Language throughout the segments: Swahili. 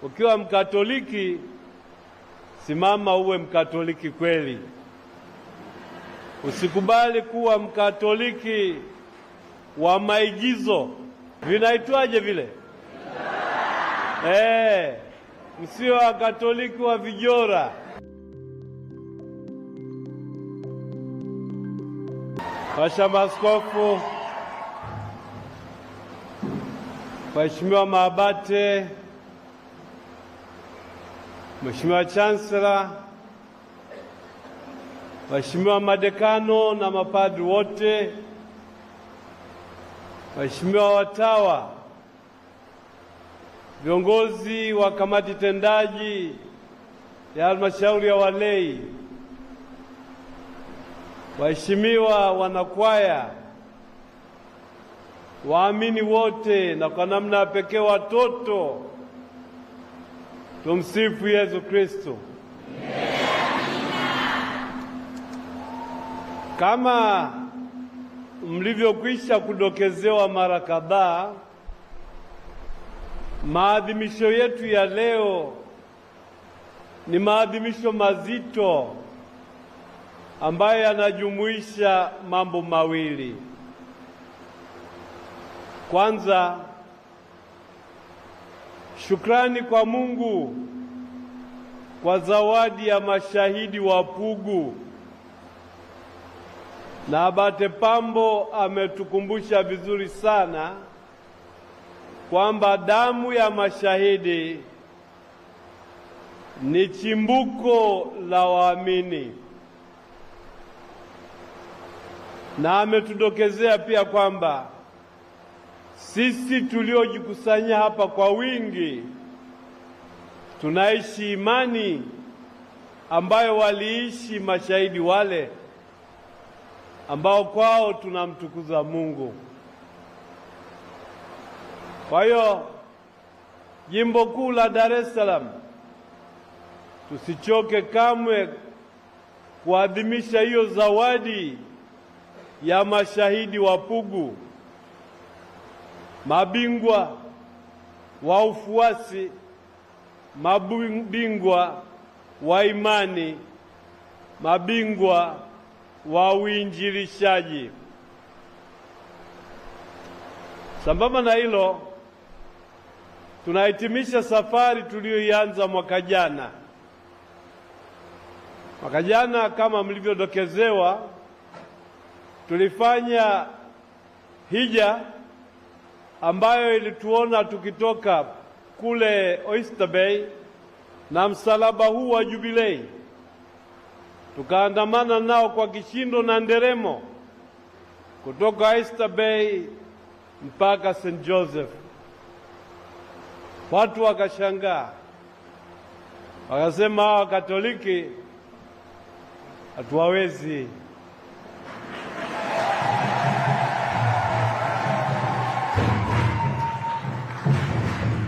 Ukiwa Mkatoliki, simama uwe Mkatoliki kweli. Usikubali kuwa Mkatoliki wa maigizo. Vinaitwaje vile? Msio Wakatoliki wa vijora. Maaskofu, waheshimiwa maabate, Mheshimiwa Chancellor, waheshimiwa madekano na mapadri wote, waheshimiwa watawa, viongozi wa kamati tendaji ya halmashauri ya walei, waheshimiwa wanakwaya, waamini wote, na kwa namna pekee watoto, tumsifu Yesu Kristo. Kama mlivyokwisha kudokezewa mara kadhaa, maadhimisho yetu ya leo ni maadhimisho mazito ambayo yanajumuisha mambo mawili. Kwanza, shukrani kwa Mungu kwa zawadi ya mashahidi wa Pugu, na Abate Pambo ametukumbusha vizuri sana kwamba damu ya mashahidi ni chimbuko la waamini, na ametudokezea pia kwamba sisi tuliojikusanya hapa kwa wingi tunaishi imani ambayo waliishi mashahidi wale ambao kwao tunamtukuza Mungu. Kwa hiyo Jimbo Kuu la Dar es Salaam, tusichoke kamwe kuadhimisha hiyo zawadi ya mashahidi wa Pugu, mabingwa wa ufuasi, mabingwa wa imani, mabingwa wa uinjilishaji. Sambamba na hilo, tunahitimisha safari tuliyoianza mwaka jana. Mwaka jana, kama mlivyodokezewa, tulifanya hija ambayo ilituona tukitoka kule Oyster Bay na msalaba huu wa Jubilei, tukaandamana nao kwa kishindo na nderemo kutoka Oyster Bay mpaka St. Joseph. Watu wakashangaa, wakasema hawa Katoliki hatuwawezi.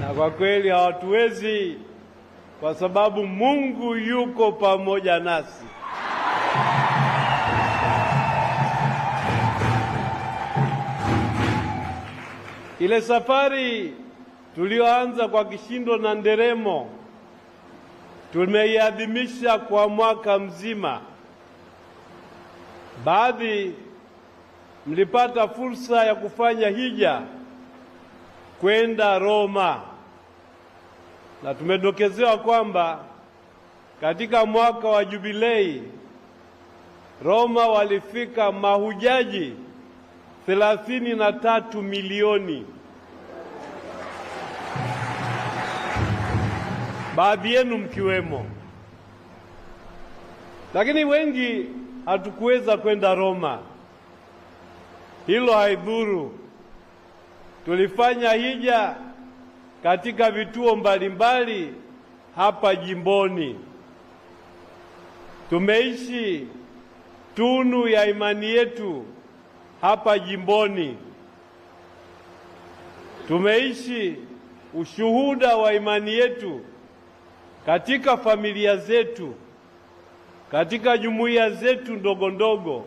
Na kwa kweli hawatuwezi, kwa sababu Mungu yuko pamoja nasi. Ile safari tulioanza kwa kishindo na nderemo tumeiadhimisha kwa mwaka mzima. Baadhi mlipata fursa ya kufanya hija kwenda Roma, na tumedokezewa kwamba katika mwaka wa Jubilei Roma walifika mahujaji 33 milioni. Baadhi yenu mkiwemo. Lakini wengi hatukuweza kwenda Roma. Hilo haidhuru. Tulifanya hija katika vituo mbalimbali hapa jimboni. Tumeishi tunu ya imani yetu hapa jimboni. Tumeishi ushuhuda wa imani yetu katika familia zetu, katika jumuiya zetu ndogo ndogo,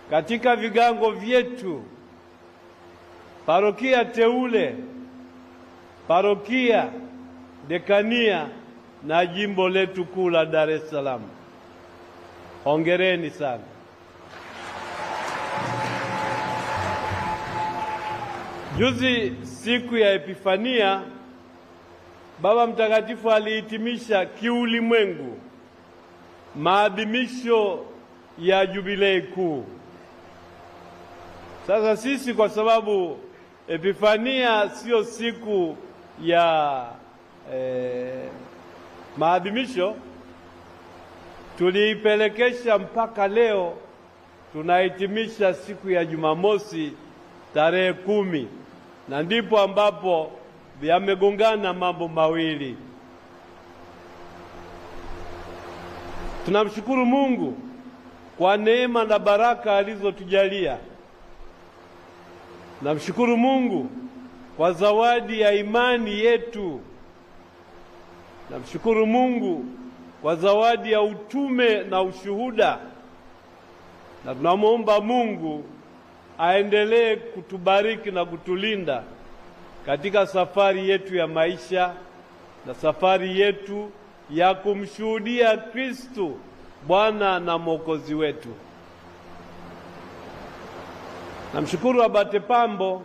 katika vigango vyetu, parokia teule, parokia dekania na jimbo letu kuu la Dar es Salaam. Hongereni sana. Juzi siku ya Epifania, Baba Mtakatifu alihitimisha kiulimwengu maadhimisho ya Jubilei kuu. Sasa sisi kwa sababu Epifania sio siku ya maadhimisho, tuliipelekesha mpaka leo tunahitimisha siku ya Jumamosi tarehe 10, na ndipo ambapo yamegongana mambo mawili. Tunamshukuru Mungu kwa neema na baraka alizotujalia. Namshukuru Mungu kwa zawadi ya imani yetu. Namshukuru Mungu kwa zawadi ya utume na ushuhuda. Na tunamwomba Mungu aendelee kutubariki na kutulinda katika safari yetu ya maisha na safari yetu ya kumshuhudia Kristo Bwana na Mwokozi wetu. Namshukuru Abate Pambo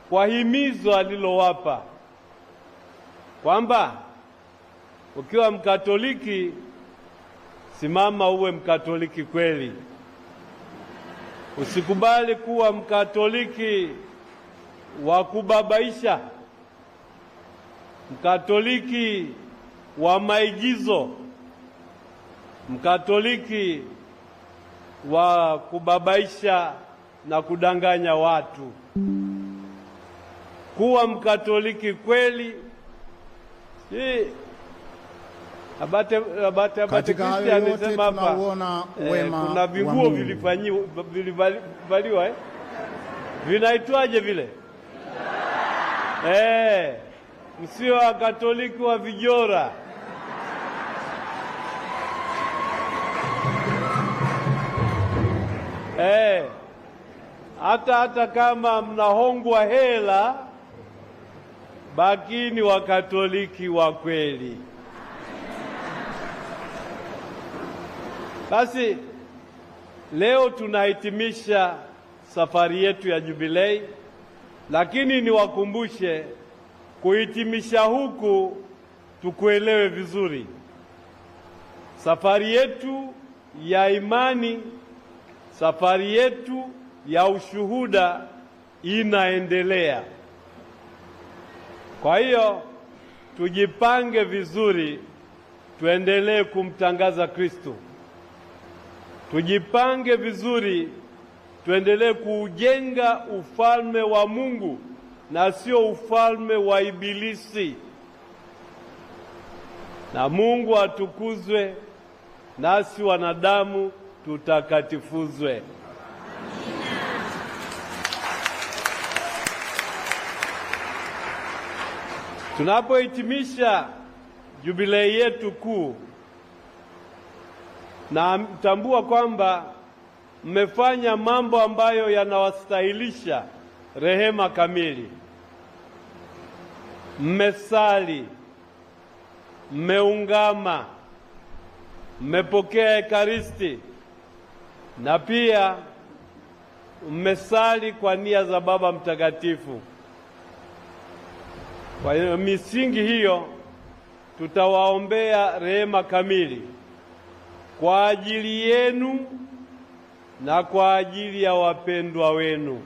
kwa himizo alilowapa kwamba ukiwa Mkatoliki, simama uwe Mkatoliki kweli. Usikubali kuwa Mkatoliki wa kubabaisha, Mkatoliki wa maigizo, Mkatoliki wa kubabaisha na kudanganya watu. Kuwa Mkatoliki kweli. Abate Kristi amesema hapa kuna vinguo vilivaliwa vinaitwaje vile? Msio Wakatoliki wa vijora. Hata kama mnahongwa hela, bakini Wakatoliki wa kweli. Basi leo tunahitimisha safari yetu ya Jubilei, lakini niwakumbushe kuhitimisha huku tukuelewe vizuri. Safari yetu ya imani, safari yetu ya ushuhuda inaendelea. Kwa hiyo tujipange vizuri, tuendelee kumtangaza Kristo. Tujipange vizuri, tuendelee kuujenga ufalme wa Mungu na sio ufalme wa Ibilisi. Na Mungu atukuzwe, nasi wanadamu tutakatifuzwe. Tunapohitimisha jubilei yetu kuu, na mtambua kwamba mmefanya mambo ambayo yanawastahilisha rehema kamili. Mmesali, mmeungama, mmepokea Ekaristi, na pia mmesali kwa nia za Baba Mtakatifu. Kwa hiyo misingi hiyo tutawaombea rehema kamili kwa ajili yenu na kwa ajili ya wapendwa wenu.